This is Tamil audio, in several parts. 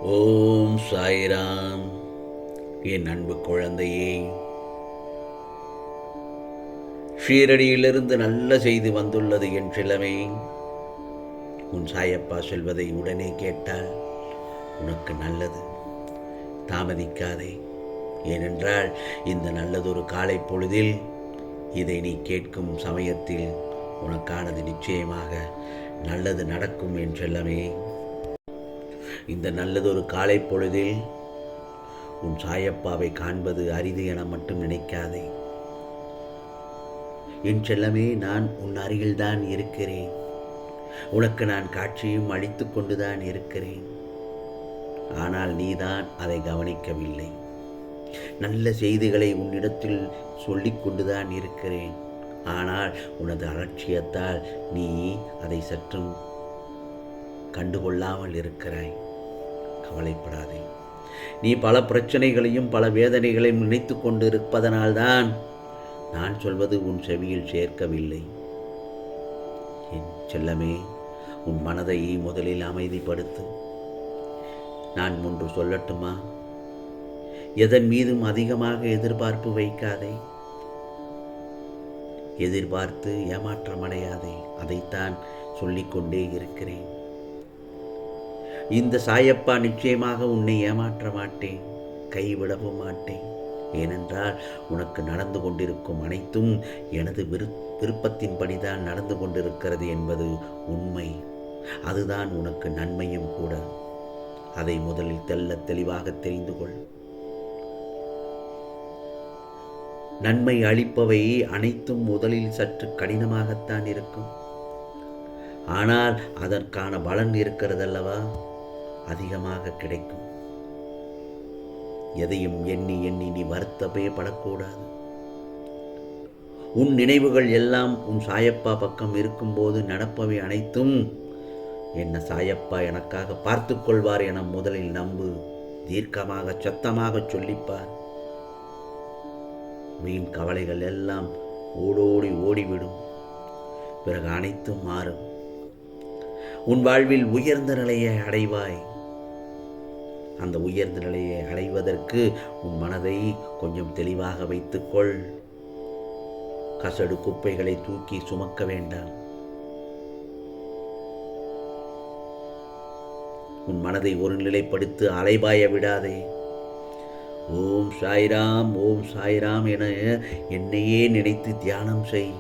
ஓம் சாய்ராம். என் அன்பு குழந்தையே, ஷீரடியிலிருந்து நல்ல செய்தி வந்துள்ளது என் செல்லமே. உன் சாயப்பா சொல்வதை உடனே கேட்டால் உனக்கு நல்லது. தாமதிக்காதே. ஏனென்றால் இந்த நல்லதொரு காலை பொழுதில் இதை நீ கேட்கும் சமயத்தில் உனக்கானது நிச்சயமாக நல்லது நடக்கும் என் செல்லமே. இந்த நல்லதொரு காலை பொழுதில் உன் சாயப்பாவை காண்பது அரிது என மட்டும் நினைக்காதே என் செல்லமே. நான் உன் அருகில்தான் இருக்கிறேன். உனக்கு நான் காட்சியும் அளித்து கொண்டுதான் இருக்கிறேன். ஆனால் நீதான் அதை கவனிக்கவில்லை. நல்ல செய்திகளை உன்னிடத்தில் சொல்லிக் கொண்டுதான் இருக்கிறேன். ஆனால் உனது அலட்சியத்தால் நீ அதை சற்றும் கண்டுகொள்ளாமல் இருக்கிறாய். கவலைப்படாதே. நீ பல பிரச்சனைகளையும் பல வேதனைகளையும் நினைத்து கொண்டு இருப்பதனால்தான் நான் சொல்வது உன் செவியில் சேர்க்கவில்லை. என் செல்லமே, உன் மனதை முதலில் அமைதிப்படுத்து. நான் ஒன்று சொல்லட்டுமா? எதன் மீதும் அதிகமாக எதிர்பார்ப்பு வைக்காதே. எதிர்பார்த்து ஏமாற்றமடையாதே. அதைத்தான் சொல்லிக்கொண்டே இருக்கிறேன். இந்த சாயப்பா நிச்சயமாக உன்னை ஏமாற்ற மாட்டேன், கைவிடவும் மாட்டேன். ஏனென்றால் உனக்கு நடந்து கொண்டிருக்கும் அனைத்தும் எனது விருப்பத்தின்படிதான் நடந்து கொண்டிருக்கிறது என்பது உண்மை. அதுதான் உனக்கு நன்மையும் கூட. அதை முதலில் தெளிவாக தெரிந்து கொள். நன்மை அளிப்பவை அனைத்தும் முதலில் சற்று கடினமாகத்தான் இருக்கும். ஆனால் அதற்கான பலன் இருக்கிறதல்லவா, அதிகமாக கிடைக்கும். எதையும் எண்ணி எண்ணி நீ வருத்தமே படக்கூடாது. உன் நினைவுகள் எல்லாம் உன் சாயப்பா பக்கம் இருக்கும்போது நடப்பவை அனைத்தும் என்ன சாயப்பா எனக்காக பார்த்து கொள்வார் என முதலில் நம்பு. தீர்க்கமாக சத்தமாக சொல்லிப்பார். வீண் கவலைகள் எல்லாம் ஓடோடி ஓடிவிடும். பிறகு அனைத்தும் மாறும். உன் வாழ்வில் உயர்ந்த நிலையை அடைவாய். அந்த உயர்ந்த நிலையை அடைவதற்கு உன் மனதை கொஞ்சம் தெளிவாக வைத்துக்கொள். கசடு குப்பைகளை தூக்கி சுமக்க வேண்டாம். உன் மனதை ஒரு நிலைப்படுத்தி அலைபாய விடாதே. ஓம் சாய்ராம், ஓம் சாய்ராம் என என்னையே நினைத்து தியானம் செய்.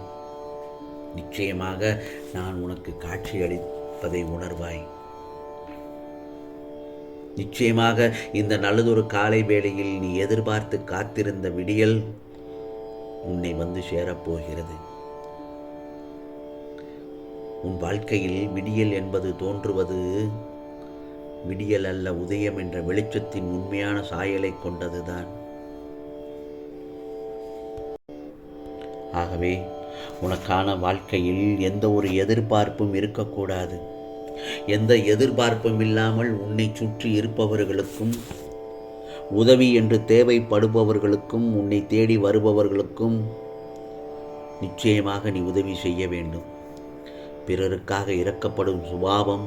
நிச்சயமாக நான் உனக்கு காட்சி அளிப்பதை உணர்வாய். நிச்சயமாக இந்த நல்லதொரு காலை வேளையில் நீ எதிர்பார்த்து காத்திருந்த விடியல் உன்னை வந்து சேரப்போகிறது. உன் வாழ்க்கையில் விடியல் என்பது தோன்றுவது விடியல் அல்ல, உதயம் என்ற வெளிச்சத்தின் உண்மையான சாயலை கொண்டதுதான். ஆகவே உனக்கான வாழ்க்கையில் எந்த ஒரு எதிர்பார்ப்பும் இருக்கக்கூடாது. எந்த எதிர்பார்ப்பும் இல்லாமல் உன்னை சுற்றி இருப்பவர்களுக்கும், உதவி என்று தேவைப்படுபவர்களுக்கும், உன்னை தேடி வருபவர்களுக்கும் நிச்சயமாக நீ உதவி செய்ய வேண்டும். பிறருக்காக இரக்கப்படும் சுபாவம்,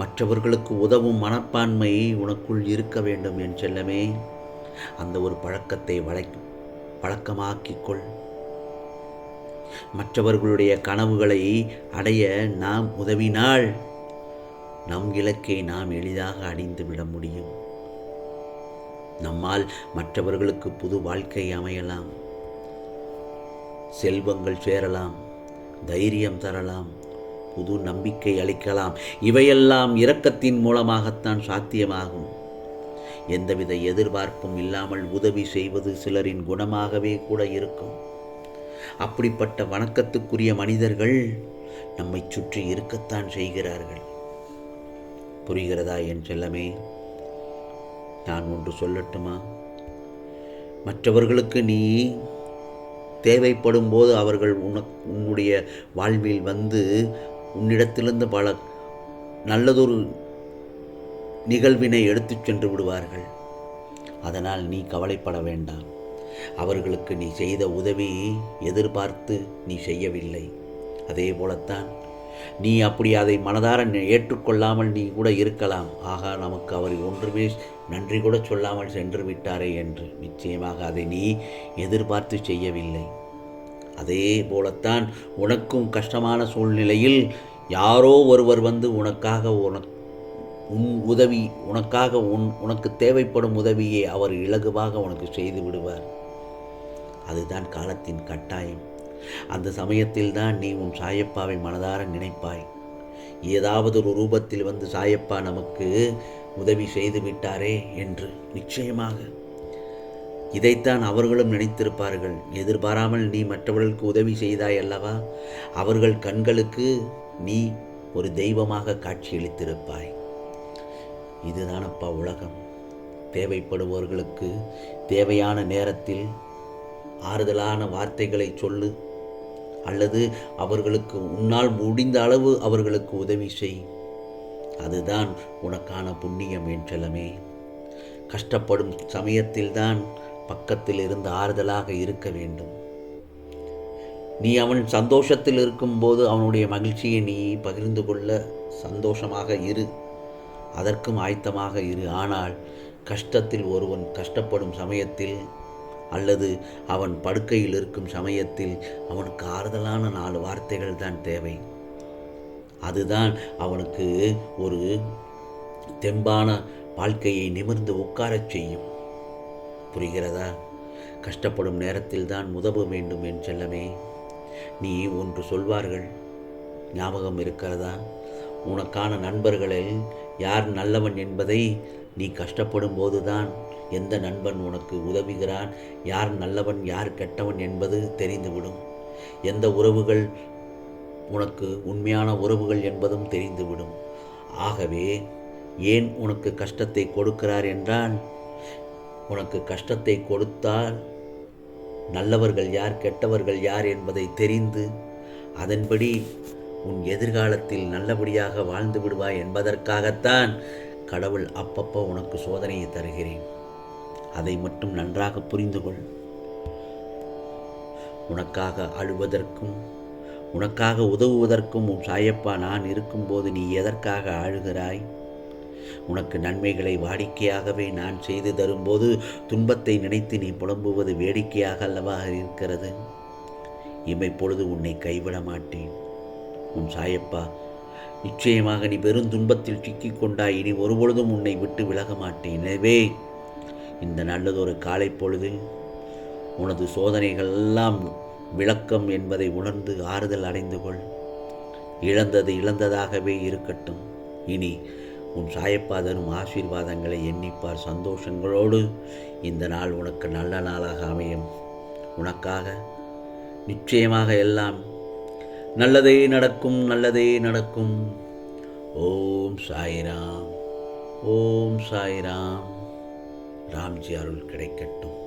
மற்றவர்களுக்கு உதவும் மனப்பான்மை உனக்குள் இருக்க வேண்டும் என் செல்லமே. அந்த ஒரு பழக்கத்தை பழக்கமாக்கிக்கொள். மற்றவர்களுடைய கனவுகளை அடைய நாம் உதவினால் நம் இலக்கை நாம் எளிதாக அடைந்து விட முடியும். நம்மால் மற்றவர்களுக்கு புது வாழ்க்கை அமையலாம், செல்வங்கள் சேரலாம், தைரியம் தரலாம், புது நம்பிக்கை அளிக்கலாம். இவையெல்லாம் இரக்கத்தின் மூலமாகத்தான் சாத்தியமாகும். எந்தவித எதிர்பார்ப்பும் இல்லாமல் உதவி செய்வது சிலரின் குணமாகவே கூட இருக்கும். அப்படிப்பட்ட வணக்கத்துக்குரிய மனிதர்கள் நம்மை சுற்றி இருக்கத்தான் செய்கிறார்கள். புரிகிறதா என் செல்லமே? நான் ஒன்று சொல்லட்டுமா? மற்றவர்களுக்கு நீ தேவைப்படும் போது அவர்கள் உன்னுடைய வாழ்வில் வந்து உன்னிடத்திலிருந்து பல நல்லதொரு நிகழ்வினை எடுத்துச் சென்று விடுவார்கள். அதனால் நீ கவலைப்பட வேண்டாம். அவர்களுக்கு நீ செய்த உதவி எதிர்பார்த்து நீ செய்யவில்லை. அதே போலத்தான் நீ அப்படி அதை மனதார ஏற்றுக்கொள்ளாமல் நீ கூட இருக்கலாம். ஆகா, நமக்கு அவர் ஒன்றுமே நன்றி கூட சொல்லாமல் சென்று விட்டாரே என்று. நிச்சயமாக அதை நீ எதிர்பார்த்து செய்யவில்லை. அதே போலத்தான் உனக்கும் கஷ்டமான சூழ்நிலையில் யாரோ ஒருவர் வந்து உனக்கு தேவைப்படும் உதவியை அவர் இலகுவாக உனக்கு செய்து விடுவார். அதுதான் காலத்தின் கட்டாயம். அந்த சமயத்தில் தான் நீ உன் சாயப்பாவை மனதார நினைப்பாய். ஏதாவது ஒரு ரூபத்தில் வந்து சாயப்பா நமக்கு உதவி செய்து விட்டாரே என்று. நிச்சயமாக இதைத்தான் அவர்களும் நினைத்திருப்பார்கள். எதிர்பாராமல் நீ மற்றவர்களுக்கு உதவி செய்தாய் அல்லவா, அவர்கள் கண்களுக்கு நீ ஒரு தெய்வமாக காட்சியளித்திருப்பாய். இதுதானப்பா உலகம். தேவைப்படுபவர்களுக்கு தேவையான நேரத்தில் ஆறுதலான வார்த்தைகளை சொல்லு, அல்லது அவர்களுக்கு உன்னால் முடிந்த அளவு அவர்களுக்கு உதவி செய். அதுதான் உனக்கான புண்ணியம் என் செல்லமே. கஷ்டப்படும் சமயத்தில்தான் பக்கத்தில் இருந்து ஆறுதலாக இருக்க வேண்டும். நீ அவன் சந்தோஷத்தில் இருக்கும்போது அவனுடைய மகிழ்ச்சியை நீ பகிர்ந்து கொள்ள சந்தோஷமாக இரு, அதற்கும் ஆயத்தமாக இரு. ஆனால் கஷ்டத்தில் ஒருவன் கஷ்டப்படும் சமயத்தில் அல்லது அவன் படுக்கையில் இருக்கும் சமயத்தில் அவனுக்கு ஆறுதலான 4 வார்த்தைகள் தான் தேவை. அதுதான் அவனுக்கு ஒரு தெம்பான வாழ்க்கையை நிமிர்ந்து உட்காரச் செய்யும். புரிகிறதா? கஷ்டப்படும் நேரத்தில் தான் உதவ வேண்டும் என் செல்லமே. நீ ஒன்று சொல்வார்கள், ஞாபகம் இருக்கிறதா? உனக்கான நண்பர்களில் யார் நல்லவன் என்பதை நீ கஷ்டப்படும் போதுதான் எந்த நண்பன் உனக்கு உதவுகிறான், யார் நல்லவன் யார் கெட்டவன் என்பது தெரிந்துவிடும். எந்த உறவுகள் உனக்கு உண்மையான உறவுகள் என்பதும் தெரிந்துவிடும். ஆகவே ஏன் உனக்கு கஷ்டத்தை கொடுக்கிறார் என்றால், உனக்கு கஷ்டத்தை கொடுத்தால் நல்லவர்கள் யார் கெட்டவர்கள் யார் என்பதை தெரிந்து அதன்படி உன் எதிர்காலத்தில் நல்லபடியாக வாழ்ந்து விடுவாய் என்பதற்காகத்தான் கடவுள் அப்பப்போ உனக்கு சோதனையை தருகிறேன். அதை மட்டும் நன்றாக புரிந்து கொள். உனக்காக அழுவதற்கும் உனக்காக உதவுவதற்கும் உன் சாயப்பா நான் இருக்கும்போது நீ எதற்காக அழுகிறாய்? உனக்கு நன்மைகளை வாடிக்கையாகவே நான் செய்து தரும்போது துன்பத்தை நினைத்து நீ புலம்புவது வேடிக்கையாக அல்லவா இருக்கிறது? இமைப்பொழுது உன்னை கைவிட மாட்டேன். உன் சாயப்பா நிச்சயமாக நீ பெரும் துன்பத்தில் சிக்கிக்கொண்டாய். இனி ஒருபொழுதும் உன்னை விட்டு விலக மாட்டேன். எனவே இந்த நல்லதொரு காலை பொழுதில் உனது சோதனைகள் எல்லாம் விளக்கம் என்பதை உணர்ந்து ஆறுதல் அடைந்து கொள். இழந்தது இழந்ததாகவே இருக்கட்டும். இனி உன் சாயப்பா தரும் ஆசீர்வாதங்களை எண்ணிப்பார். சந்தோஷங்களோடு இந்த நாள் உனக்கு நல்ல நாளாக அமையும். உனக்காக நிச்சயமாக எல்லாம் நல்லதே நடக்கும், நல்லதே நடக்கும். ஓம் சாய்ராம், ஓம் சாய்ராம். ராம்ஜி அருள் கிடைக்கட்டும்.